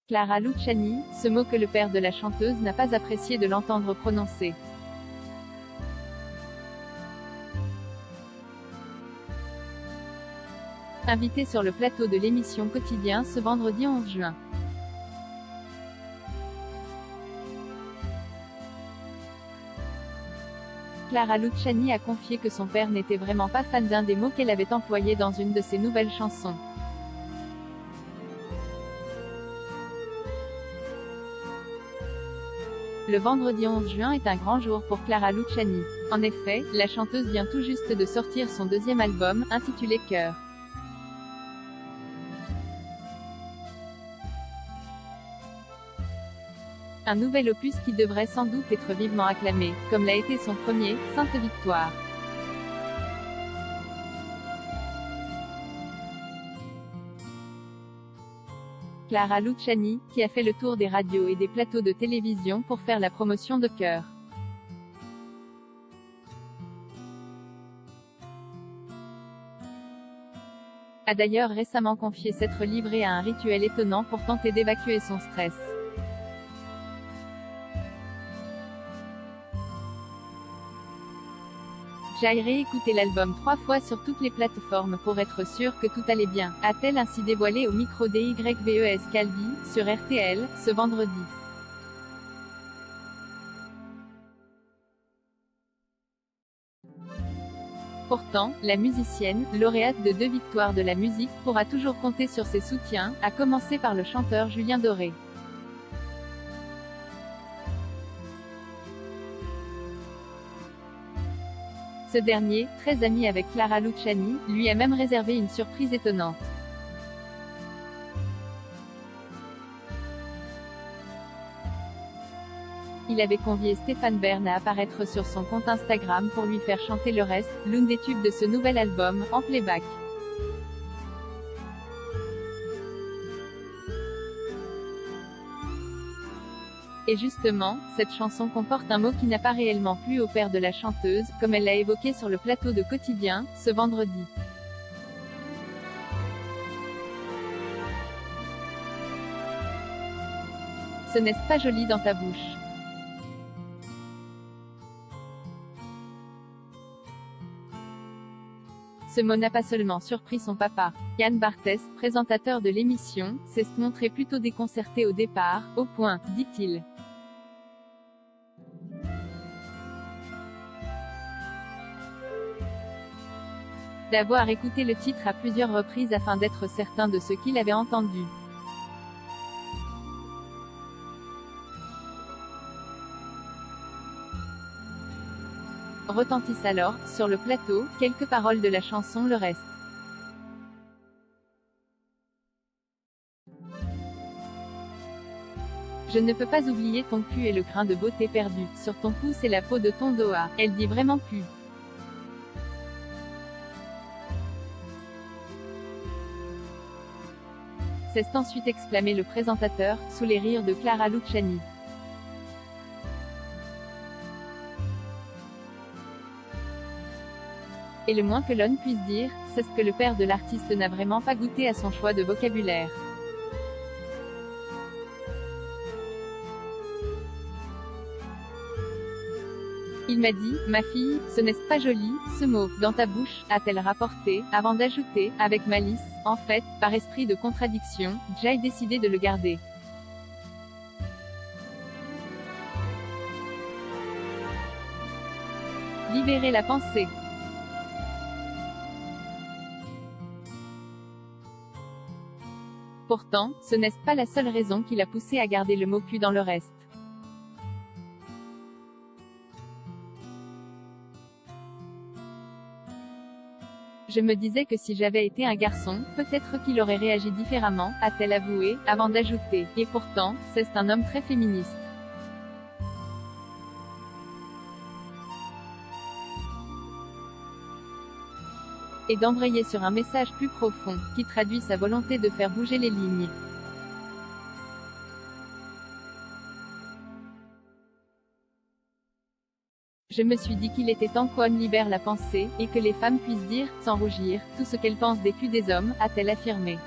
Clara Luciani, ce mot que le père de la chanteuse n'a pas apprécié de l'entendre prononcer. Invitée sur le plateau de l'émission Quotidien ce vendredi 11 juin. Clara Luciani a confié que son père n'était vraiment pas fan d'un des mots qu'elle avait employé dans une de ses nouvelles chansons. Le vendredi 11 juin est un grand jour pour Clara Luciani. En effet, la chanteuse vient tout juste de sortir son deuxième album, intitulé Cœur. Un nouvel opus qui devrait sans doute être vivement acclamé, comme l'a été son premier, Sainte Victoire. Clara Luciani, qui a fait le tour des radios et des plateaux de télévision pour faire la promotion de Cœur. A d'ailleurs récemment confié s'être livrée à un rituel étonnant pour tenter d'évacuer son stress. J'ai réécouté l'album 3 fois sur toutes les plateformes pour être sûre que tout allait bien, a-t-elle ainsi dévoilé au micro d'YVES Calvi, sur RTL, ce vendredi. Pourtant, la musicienne, lauréate de 2 victoires de la musique, pourra toujours compter sur ses soutiens, à commencer par le chanteur Julien Doré. Ce dernier, très ami avec Clara Luciani, lui a même réservé une surprise étonnante. Il avait convié Stéphane Bern à apparaître sur son compte Instagram pour lui faire chanter le reste, l'une des tubes de ce nouvel album, en playback. Et justement, cette chanson comporte un mot qui n'a pas réellement plu au père de la chanteuse, comme elle l'a évoqué sur le plateau de Quotidien, ce vendredi. Ce n'est pas joli dans ta bouche. Ce mot n'a pas seulement surpris son papa. Yann Barthès, présentateur de l'émission, s'est montré plutôt déconcerté au départ, au point, dit-il, d'avoir écouté le titre à plusieurs reprises afin d'être certain de ce qu'il avait entendu. Retentissent alors, sur le plateau, quelques paroles de la chanson Le Reste. Je ne peux pas oublier ton cul et le grain de beauté perdu, sur ton pouce et la peau de ton doigt. Elle dit vraiment cul. C'est ensuite exclamé le présentateur, sous les rires de Clara Luciani. Et le moins que l'on puisse dire, c'est ce que le père de l'artiste n'a vraiment pas goûté à son choix de vocabulaire. Il m'a dit, ma fille, ce n'est pas joli, ce mot, dans ta bouche, a-t-elle rapporté, avant d'ajouter, avec malice, en fait, par esprit de contradiction, j'ai décidé de le garder. Libérer la pensée. Pourtant, ce n'est pas la seule raison qui l'a poussé à garder le mot cul dans Le Reste. Je me disais que si j'avais été un garçon, peut-être qu'il aurait réagi différemment, a-t-elle avoué, avant d'ajouter, et pourtant, c'est un homme très féministe. Et d'embrayer sur un message plus profond, qui traduit sa volonté de faire bouger les lignes. Je me suis dit qu'il était temps qu'on libère la pensée, et que les femmes puissent dire, sans rougir, tout ce qu'elles pensent des culs des hommes, a-t-elle affirmé.